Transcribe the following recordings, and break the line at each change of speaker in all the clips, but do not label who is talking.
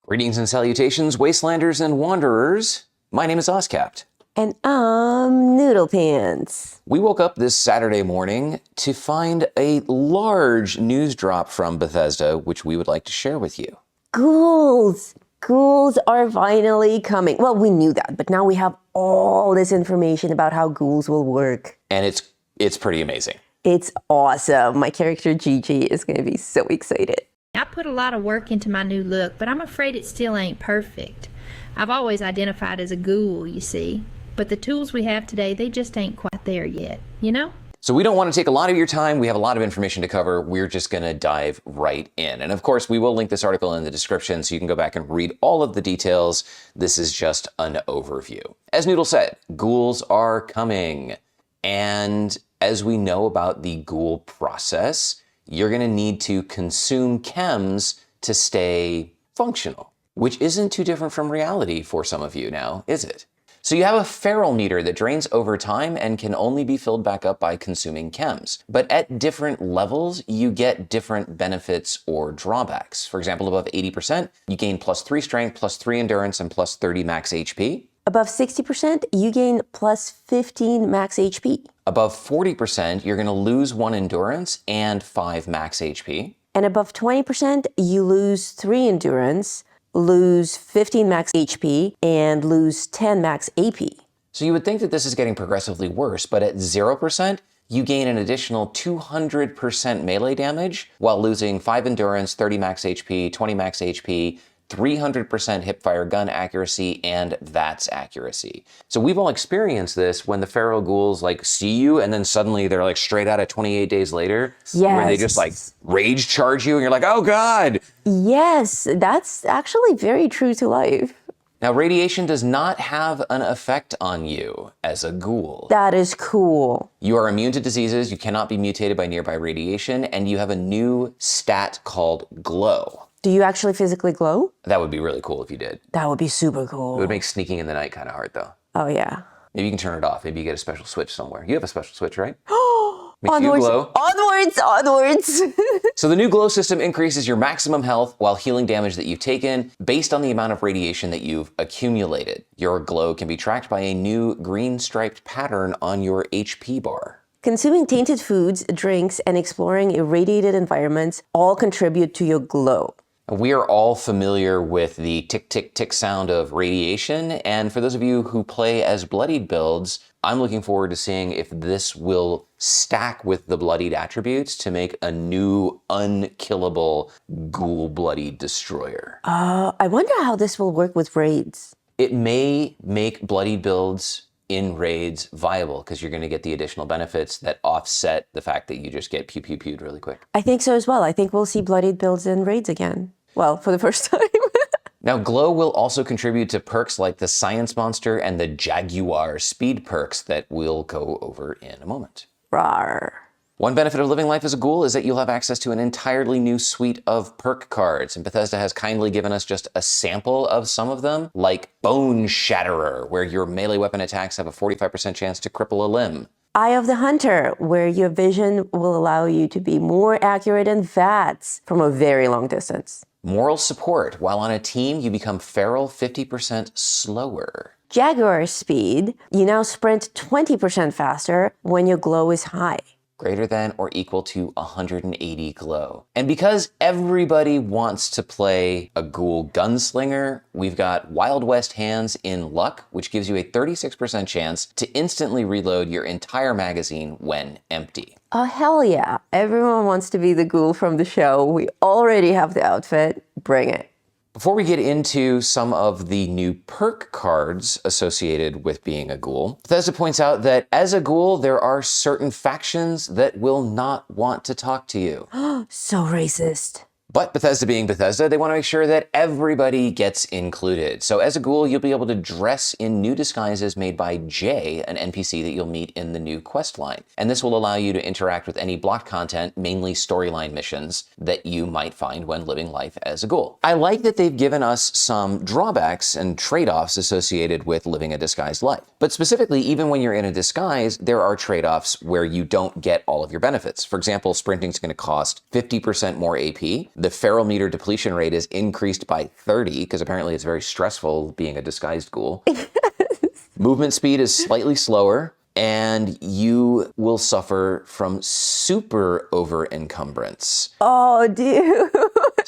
Greetings and salutations, wastelanders and wanderers. My name is Oscapt.
And I'm Noodle Pants.
We woke up this Saturday morning to find a large news drop from Bethesda, which we would like to share with you.
Ghouls! Ghouls are finally coming. Well, we knew that, but now we have all this information about how ghouls will work.
And it's pretty amazing.
It's awesome. My character Gigi is going to be so excited.
I put a lot of work into my new look, but I'm afraid it still ain't perfect. I've always identified as a ghoul, you see. But the tools we have today, they just ain't quite there yet, you know?
So we don't want to take a lot of your time. We have a lot of information to cover. We're just going to dive right in. And of course, we will link this article in the description so you can go back and read all of the details. This is just an overview. As Noodle said, ghouls are coming. And as we know about the ghoul process, you're going to need to consume chems to stay functional, which isn't too different from reality for some of you now, is it? So you have a feral meter that drains over time and can only be filled back up by consuming chems. But at different levels, you get different benefits or drawbacks. For example, above 80%, you gain +3 strength, +3 endurance, and +30 max HP.
Above 60%, you gain +15 max HP.
Above 40%, you're going to lose 1 endurance and 5 max HP.
And above 20%, you lose 3 endurance, lose 15 max HP, and lose 10 max AP.
So you would think that this is getting progressively worse, but at 0%, you gain an additional 200% melee damage while losing 5 endurance, 30 max HP, 20 max HP, 300% hipfire gun accuracy, and VATS accuracy. So we've all experienced this when the feral ghouls see you and then suddenly they're straight out of 28 days later.
Yes.
Where they just rage charge you and you're like, oh God.
Yes, that's actually very true to life.
Now, radiation does not have an effect on you as a ghoul.
That is cool.
You are immune to diseases, you cannot be mutated by nearby radiation, and you have a new stat called glow.
Do you actually physically glow?
That would be really cool if you did.
That would be super cool.
It would make sneaking in the night kind of hard, though.
Oh, yeah.
Maybe you can turn it off. Maybe you get a special switch somewhere. You have a special switch, right?
Makes onwards,
you glow.
Onwards!
So the new glow system increases your maximum health while healing damage that you've taken based on the amount of radiation that you've accumulated. Your glow can be tracked by a new green striped pattern on your HP bar.
Consuming tainted foods, drinks, and exploring irradiated environments all contribute to your glow.
We are all familiar with the tick, tick, tick sound of radiation. And for those of you who play as bloodied builds, I'm looking forward to seeing if this will stack with the bloodied attributes to make a new unkillable ghoul bloodied destroyer.
I wonder how this will work with raids.
It may make bloodied builds in raids viable because you're going to get the additional benefits that offset the fact that you just get pew pew pewed really quick.
I think so as well. I think we'll see bloodied builds in raids again. Well, for the first time.
Now, Glow will also contribute to perks like the Science Monster and the Jaguar speed perks that we'll go over in a moment.
Rawr.
One benefit of living life as a ghoul is that you'll have access to an entirely new suite of perk cards, and Bethesda has kindly given us just a sample of some of them, like Bone Shatterer, where your melee weapon attacks have a 45% chance to cripple a limb.
Eye of the Hunter, where your vision will allow you to be more accurate in VATS from a very long distance.
Moral Support, while on a team, you become feral 50% slower.
Jaguar Speed, you now sprint 20% faster when your glow is high.
Greater than or equal to 180 glow. And because everybody wants to play a ghoul gunslinger, we've got Wild West Hands in Luck, which gives you a 36% chance to instantly reload your entire magazine when empty.
Oh, hell yeah. Everyone wants to be the ghoul from the show. We already have the outfit. Bring it.
Before we get into some of the new perk cards associated with being a ghoul, Bethesda points out that as a ghoul, there are certain factions that will not want to talk to you.
So racist.
But Bethesda being Bethesda, they want to make sure that everybody gets included. So as a ghoul, you'll be able to dress in new disguises made by Jay, an NPC that you'll meet in the new quest line. And this will allow you to interact with any block content, mainly storyline missions, that you might find when living life as a ghoul. I like that they've given us some drawbacks and trade-offs associated with living a disguised life. But specifically, even when you're in a disguise, there are trade-offs where you don't get all of your benefits. For example, sprinting is going to cost 50% more AP. The feral meter depletion rate is increased by 30, because apparently it's very stressful being a disguised ghoul. Movement speed is slightly slower, and you will suffer from super over-encumbrance.
Oh, dude.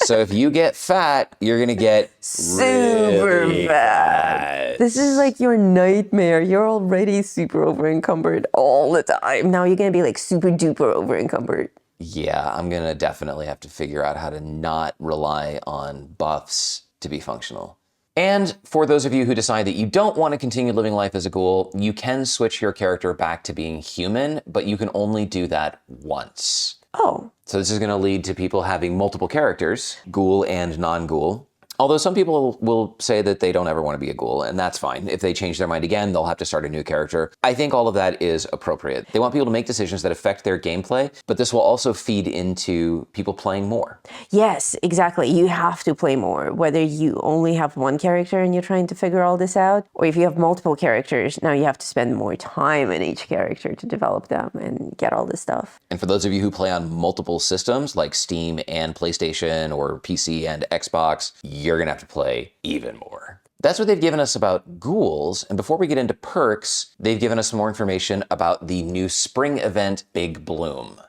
So if you get fat, you're gonna get
Super
really
fat. This is like your nightmare. You're already super over encumbered all the time. Now you're gonna be like super duper over encumbered.
Yeah, I'm gonna definitely have to figure out how to not rely on buffs to be functional. And for those of you who decide that you don't want to continue living life as a ghoul, you can switch your character back to being human, but you can only do that once.
Oh.
So this is going to lead to people having multiple characters, ghoul and non-ghoul. Although some people will say that they don't ever want to be a ghoul, and that's fine. If they change their mind again, they'll have to start a new character. I think all of that is appropriate. They want people to make decisions that affect their gameplay, but this will also feed into people playing more.
Yes, exactly. You have to play more, whether you only have one character and you're trying to figure all this out, or if you have multiple characters, now you have to spend more time in each character to develop them and get all this stuff.
And for those of you who play on multiple systems like Steam and PlayStation or PC and Xbox, you're gonna have to play even more. That's what they've given us about ghouls. And before we get into perks, they've given us some more information about the new spring event, Big Bloom.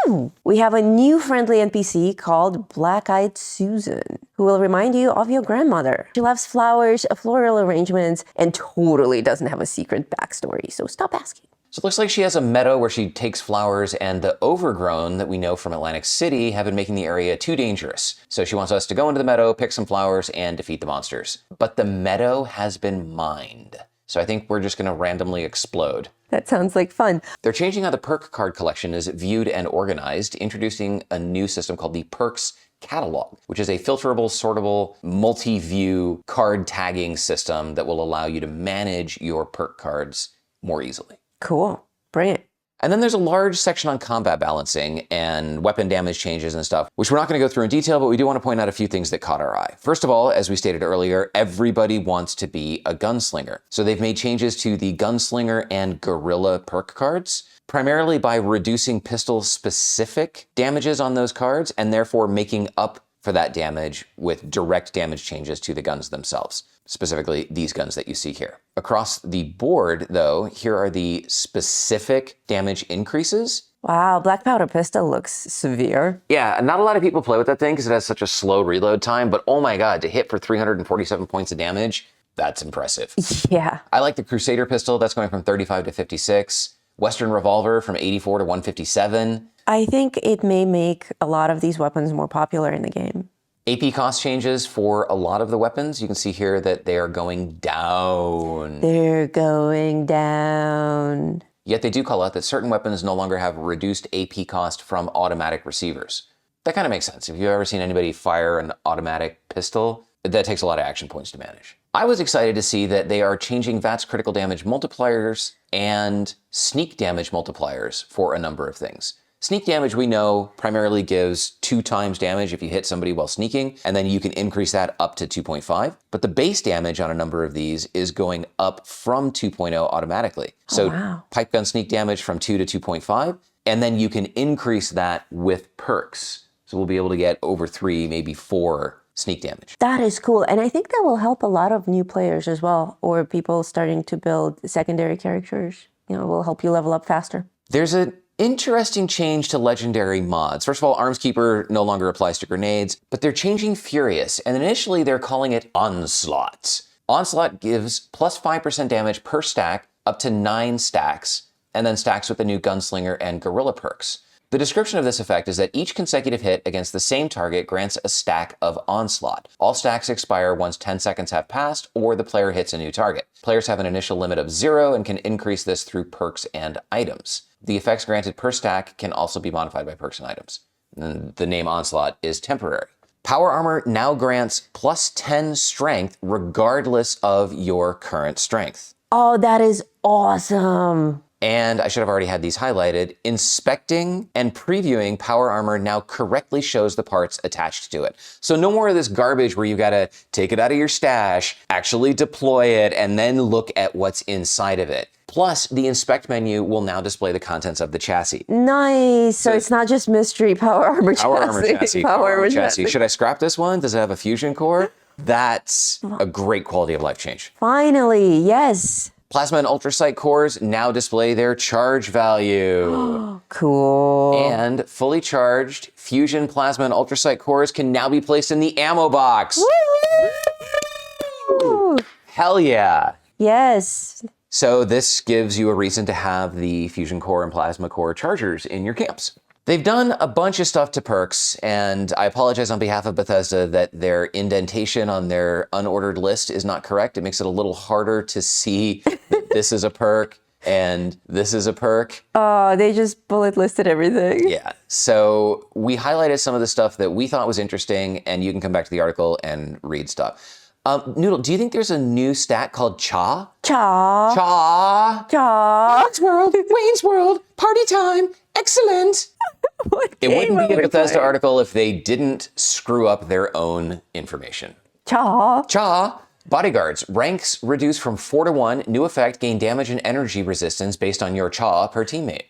Ooh, we have a new friendly NPC called Black-Eyed Susan, who will remind you of your grandmother. She loves flowers, floral arrangements, and totally doesn't have a secret backstory, so stop asking.
So it looks like she has a meadow where she takes flowers, and the overgrown that we know from Atlantic City have been making the area too dangerous. So she wants us to go into the meadow, pick some flowers, and defeat the monsters. But the meadow has been mined. So I think we're just gonna randomly explode.
That sounds like fun.
They're changing how the perk card collection is viewed and organized, introducing a new system called the Perks Catalog, which is a filterable, sortable, multi-view card tagging system that will allow you to manage your perk cards more easily.
Cool. Bring it.
And then there's a large section on combat balancing and weapon damage changes and stuff, which we're not going to go through in detail, but we do want to point out a few things that caught our eye. First of all, as we stated earlier, everybody wants to be a gunslinger. So they've made changes to the gunslinger and guerrilla perk cards, primarily by reducing pistol-specific damages on those cards and therefore making up for that damage with direct damage changes to the guns themselves, specifically these guns that you see here. Across the board, though, here are the specific damage increases.
Wow, Black Powder Pistol looks severe.
Yeah, not a lot of people play with that thing because it has such a slow reload time, but oh my god, to hit for 347 points of damage, that's impressive.
Yeah.
I like the Crusader pistol, that's going from 35 to 56. Western Revolver from 84 to 157.
I think it may make a lot of these weapons more popular in the game.
AP cost changes for a lot of the weapons. You can see here that they are going down.
They're going down.
Yet they do call out that certain weapons no longer have reduced AP cost from automatic receivers. That kind of makes sense. If you've ever seen anybody fire an automatic pistol, that takes a lot of action points to manage. I was excited to see that they are changing VATS critical damage multipliers and sneak damage multipliers for a number of things. Sneak damage, we know, primarily gives 2 times damage if you hit somebody while sneaking, and then you can increase that up to 2.5. But the base damage on a number of these is going up from 2.0 automatically. So
wow.
pipe gun sneak damage from 2 to 2.5, and then you can increase that with perks. So we'll be able to get over 3, maybe 4 sneak damage.
That is cool. And I think that will help a lot of new players as well, or people starting to build secondary characters. You know, will help you level up faster.
There's an interesting change to legendary mods. First of all, Armskeeper no longer applies to grenades, but they're changing Furious, and initially they're calling it Onslaught. Onslaught gives plus 5% damage per stack up to 9 stacks, and then stacks with the new Gunslinger and Guerrilla perks. The description of this effect is that each consecutive hit against the same target grants a stack of Onslaught. All stacks expire once 10 seconds have passed or the player hits a new target. Players have an initial limit of 0 and can increase this through perks and items. The effects granted per stack can also be modified by perks and items. And the name Onslaught is temporary. Power Armor now grants plus 10 strength regardless of your current strength.
Oh, that is awesome.
And I should have already had these highlighted. Inspecting and previewing power armor now correctly shows the parts attached to it. So no more of this garbage where you gotta take it out of your stash, actually deploy it, and then look at what's inside of it. Plus, the inspect menu will now display the contents of the chassis.
Nice. So it's not just mystery power armor chassis.
Power armor chassis. Power armor chassis. Should I scrap this one? Does it have a fusion core? That's a great quality of life change.
Finally, yes.
Plasma and ultrasight cores now display their charge value.
Cool.
And fully charged fusion plasma and ultrasight cores can now be placed in the ammo box.
Woo!
Hell yeah.
Yes.
So this gives you a reason to have the fusion core and plasma core chargers in your camps. They've done a bunch of stuff to perks, and I apologize on behalf of Bethesda that their indentation on their unordered list is not correct. It makes it a little harder to see that this is a perk and this is a perk.
Oh, they just bullet listed everything.
Yeah. So we highlighted some of the stuff that we thought was interesting, and you can come back to the article and read stuff. Noodle, do you think there's a new stat called Cha?
Cha.
Cha.
Cha.
Wayne's World, party time, excellent. It wouldn't be a Bethesda article if they didn't screw up their own information.
Cha.
Cha. Bodyguards, ranks reduced from 4 to 1, new effect, gain damage and energy resistance based on your Cha per teammate.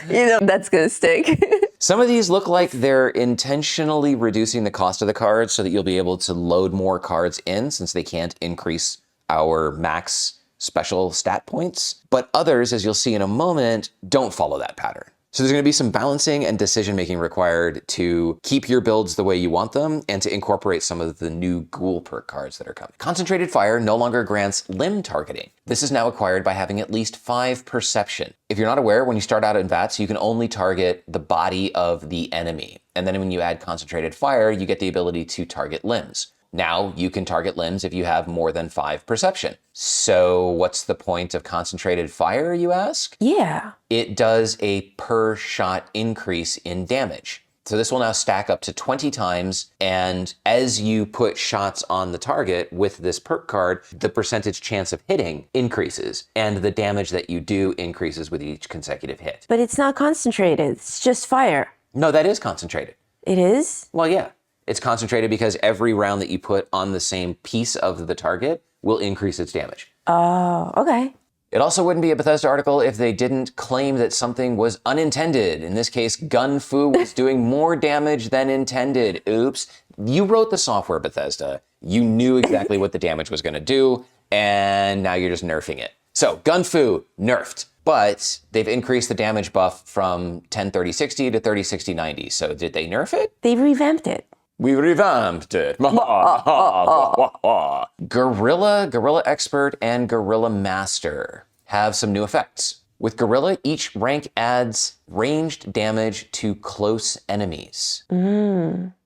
You know, that's gonna stick.
Some of these look like they're intentionally reducing the cost of the cards so that you'll be able to load more cards in since they can't increase our max special stat points. But others, as you'll see in a moment, don't follow that pattern. So there's going to be some balancing and decision-making required to keep your builds the way you want them and to incorporate some of the new Ghoul perk cards that are coming. Concentrated Fire no longer grants limb targeting. This is now acquired by having at least 5 perception. If you're not aware, when you start out in VATS, you can only target the body of the enemy. And then when you add Concentrated Fire, you get the ability to target limbs. Now you can target limbs if you have more than 5 perception. So what's the point of Concentrated Fire, you ask?
Yeah.
It does a per shot increase in damage. So this will now stack up to 20 times, and as you put shots on the target with this perk card, the percentage chance of hitting increases, and the damage that you do increases with each consecutive hit.
But it's not concentrated. It's just fire.
No, that is concentrated.
It is?
Well, yeah. It's concentrated because every round that you put on the same piece of the target will increase its damage.
Oh, okay.
It also wouldn't be a Bethesda article if they didn't claim that something was unintended. In this case, Gun Fu was doing more damage than intended. Oops. You wrote the software, Bethesda. You knew exactly what the damage was going to do, and now you're just nerfing it. So, Gun Fu, nerfed. But they've increased the damage buff from 10-30-60 to 30-60-90. So did they nerf it?
They revamped it.
We revamped it. Gorilla Expert, and Gorilla Master have some new effects. With Gorilla, each rank adds ranged damage to close enemies.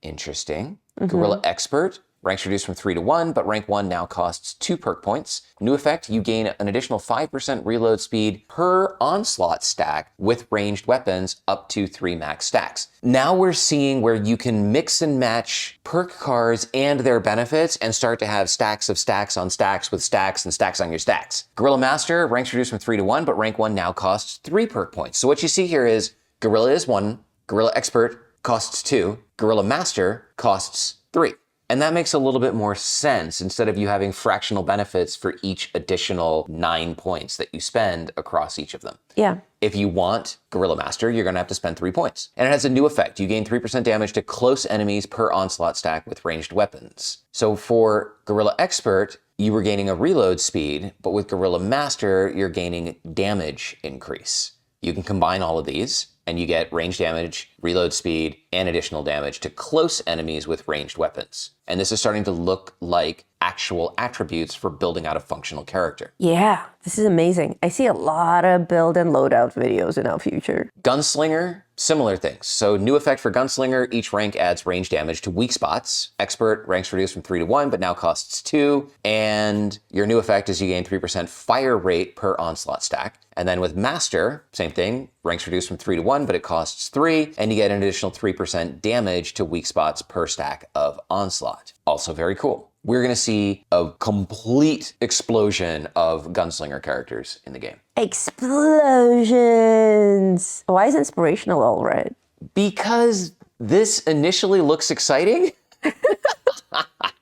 Interesting. Gorilla Expert, ranks reduced from 3 to 1, but rank 1 now costs 2 perk points. New effect, you gain an additional 5% reload speed per onslaught stack with ranged weapons up to 3 max stacks. Now we're seeing where you can mix and match perk cards and their benefits and start to have stacks of stacks on stacks with stacks and stacks on your stacks. Gorilla Master, ranks reduced from 3 to 1, but rank 1 now costs 3 perk points. So what you see here is Gorilla is 1, Gorilla Expert costs 2, Gorilla Master costs 3. And that makes a little bit more sense instead of you having fractional benefits for each additional 9 points that you spend across each of them.
Yeah.
If you want Gorilla Master, you're going to have to spend 3 points. And it has a new effect. You gain 3% damage to close enemies per onslaught stack with ranged weapons. So for Gorilla Expert, you were gaining a reload speed, but with Gorilla Master, you're gaining damage increase. You can combine all of these, and you get range damage, reload speed, and additional damage to close enemies with ranged weapons. And this is starting to look like actual attributes for building out a functional character.
Yeah, this is amazing. I see a lot of build and loadout videos in our future.
Gunslinger, similar things. So new effect for Gunslinger, each rank adds range damage to weak spots. Expert, ranks reduced from 3 to 1, but now costs 2. And your new effect is you gain 3% fire rate per onslaught stack. And then with Master, same thing, ranks reduced from 3 to 1, but it costs 3, and you get an additional 3% damage to weak spots per stack of onslaught. Also very cool. we're going to see a complete explosion of gunslinger characters in the game.
Explosions! Why is inspirational all red?
Because this initially looks exciting.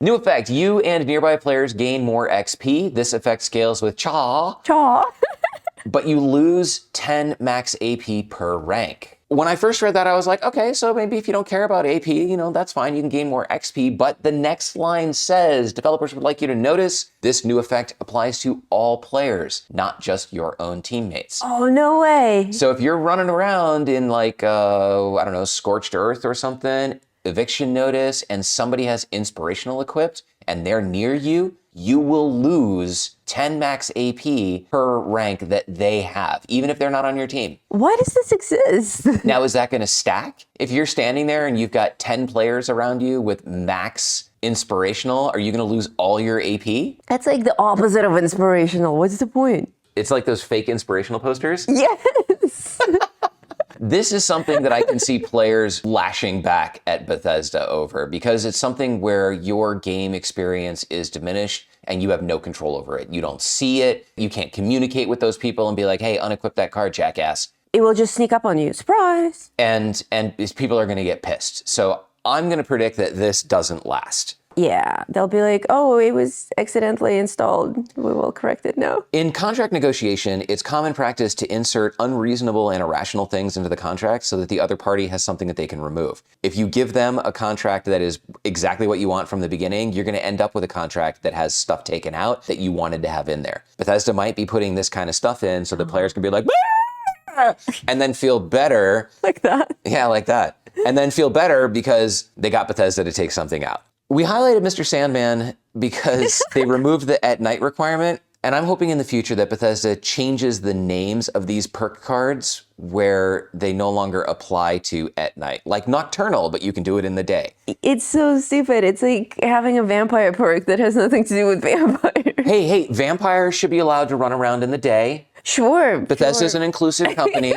New effect, you and nearby players gain more XP. This effect scales with Cha. But you lose 10 max AP per rank. When I first read that, I was like, okay, so maybe if you don't care about AP, that's fine. You can gain more XP. But the next line says, developers would like you to notice this new effect applies to all players, not just your own teammates.
Oh, no way.
So if you're running around in Scorched Earth or something, eviction notice, and somebody has inspirational equipped and they're near you, you will lose 10 max AP per rank that they have, even if they're not on your team.
Why does this exist?
Now, is that going to stack? If you're standing there and you've got 10 players around you with max inspirational, are you going to lose all your AP?
That's like the opposite of inspirational. What's the point?
It's like those fake inspirational posters.
Yes!
This is something that I can see players lashing back at Bethesda over, because it's something where your game experience is diminished and you have no control over it. You don't see it. You can't communicate with those people and be like, hey, unequip that card, jackass.
It will just sneak up on you. Surprise!
And these people are going to get pissed. So I'm going to predict that this doesn't last.
Yeah, they'll be like, oh, it was accidentally installed. We will correct it now.
In contract negotiation, it's common practice to insert unreasonable and irrational things into the contract so that the other party has something that they can remove. If you give them a contract that is exactly what you want from the beginning, you're going to end up with a contract that has stuff taken out that you wanted to have in there. Bethesda might be putting this kind of stuff in so that players can be like, and then feel better.
Like that.
Yeah, like that. And then feel better because they got Bethesda to take something out. We highlighted Mr. Sandman because they removed the at night requirement, and I'm hoping in the future that Bethesda changes the names of these perk cards where they no longer apply to at night. Like Nocturnal, but you can do it in the day.
It's so stupid. It's like having a vampire perk that has nothing to do with vampire.
Hey, vampires should be allowed to run around in the day.
Sure.
Bethesda's an inclusive company.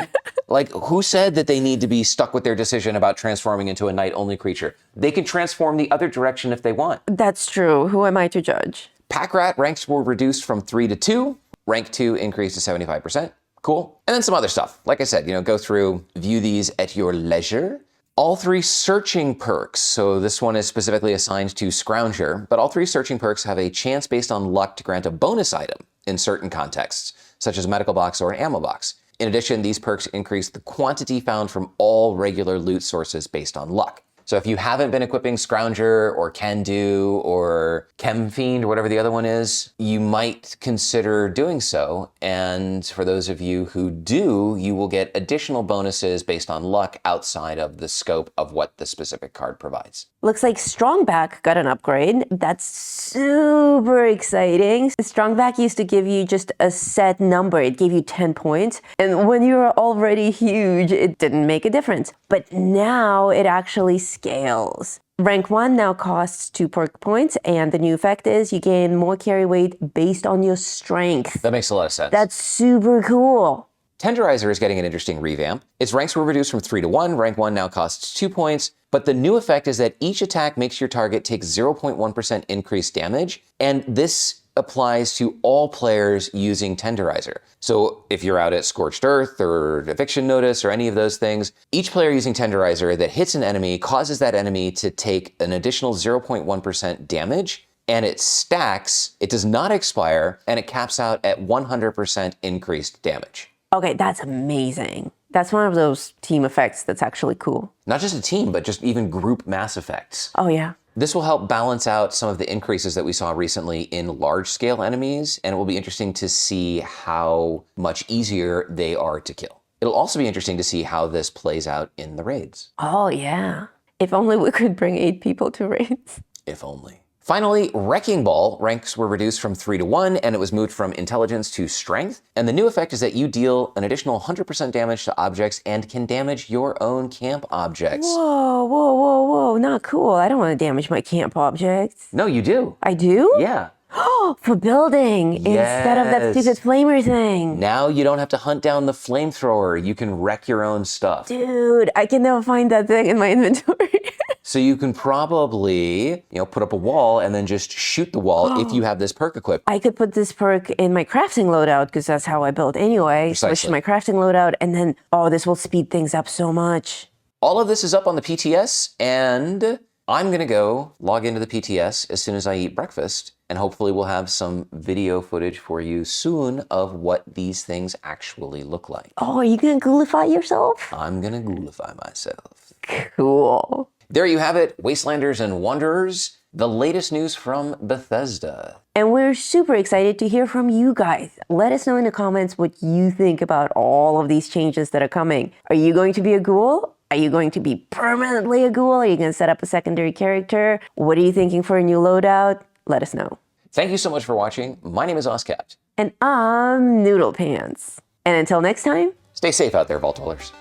Like, who said that they need to be stuck with their decision about transforming into a night-only creature? They can transform the other direction if they want.
That's true. Who am I to judge?
Pack Rat ranks were reduced from 3 to 2. Rank 2 increased to 75%. Cool. And then some other stuff. Like I said, go through, view these at your leisure. All 3 searching perks, so this one is specifically assigned to Scrounger, but all 3 searching perks have a chance based on luck to grant a bonus item in certain contexts, such as a medical box or an ammo box. In addition, these perks increase the quantity found from all regular loot sources based on luck. So if you haven't been equipping Scrounger or Can Do or Chem Fiend or whatever the other one is, you might consider doing so. And for those of you who do, you will get additional bonuses based on luck outside of the scope of what the specific card provides.
Looks like Strongback got an upgrade. That's super exciting. Strongback used to give you just a set number. It gave you 10 points. And when you were already huge, it didn't make a difference. But now it actually scales. Rank 1 now costs 2 perk points, and the new effect is you gain more carry weight based on your strength.
That makes a lot of sense.
That's super cool.
Tenderizer is getting an interesting revamp. Its ranks were reduced from 3 to 1. Rank 1 now costs 2 points. But the new effect is that each attack makes your target take 0.1% increased damage. And this applies to all players using Tenderizer. So if you're out at Scorched Earth or Eviction Notice or any of those things, each player using Tenderizer that hits an enemy causes that enemy to take an additional 0.1% damage. And it stacks, it does not expire, and it caps out at 100% increased damage.
Okay, that's amazing. That's one of those team effects that's actually cool.
Not just a team, but just even group mass effects.
Oh, yeah.
This will help balance out some of the increases that we saw recently in large-scale enemies, and it will be interesting to see how much easier they are to kill. It'll also be interesting to see how this plays out in the raids.
Oh, yeah. If only we could bring 8 people to raids.
If only. Finally, Wrecking Ball ranks were reduced from 3 to 1, and it was moved from intelligence to strength. And the new effect is that you deal an additional 100% damage to objects and can damage your own camp objects.
Whoa. Not cool. I don't want to damage my camp objects.
No, you do.
I do?
Yeah.
Oh, for building instead of that stupid flamer thing.
Now you don't have to hunt down the flamethrower. You can wreck your own stuff.
Dude, I can never find that thing in my inventory.
So you can probably, put up a wall and then just shoot the wall if you have this perk equipped.
I could put this perk in my crafting loadout because that's how I build anyway.
Precisely.
Switch to my crafting loadout and then, this will speed things up so much.
All of this is up on the PTS, and I'm gonna go log into the PTS as soon as I eat breakfast, and hopefully we'll have some video footage for you soon of what these things actually look like.
Oh, are you gonna ghoulify yourself?
I'm gonna ghoulify myself.
Cool.
There you have it, Wastelanders and Wanderers, the latest news from Bethesda.
And we're super excited to hear from you guys. Let us know in the comments what you think about all of these changes that are coming. Are you going to be a ghoul? Are you going to be permanently a ghoul? Are you going to set up a secondary character? What are you thinking for a new loadout? Let us know.
Thank you so much for watching. My name is Oscapt.
And I'm Noodle Pants. And until next time,
Stay safe out there, Vault Dwellers.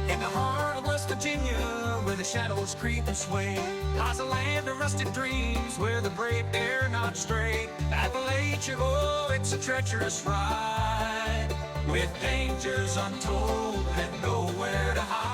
In the heart of West Virginia, where the shadows creep and sway, lies a land of rusted dreams, where the brave dare not stray. Appalachia, oh, it's a treacherous ride, with dangers untold and nowhere to hide.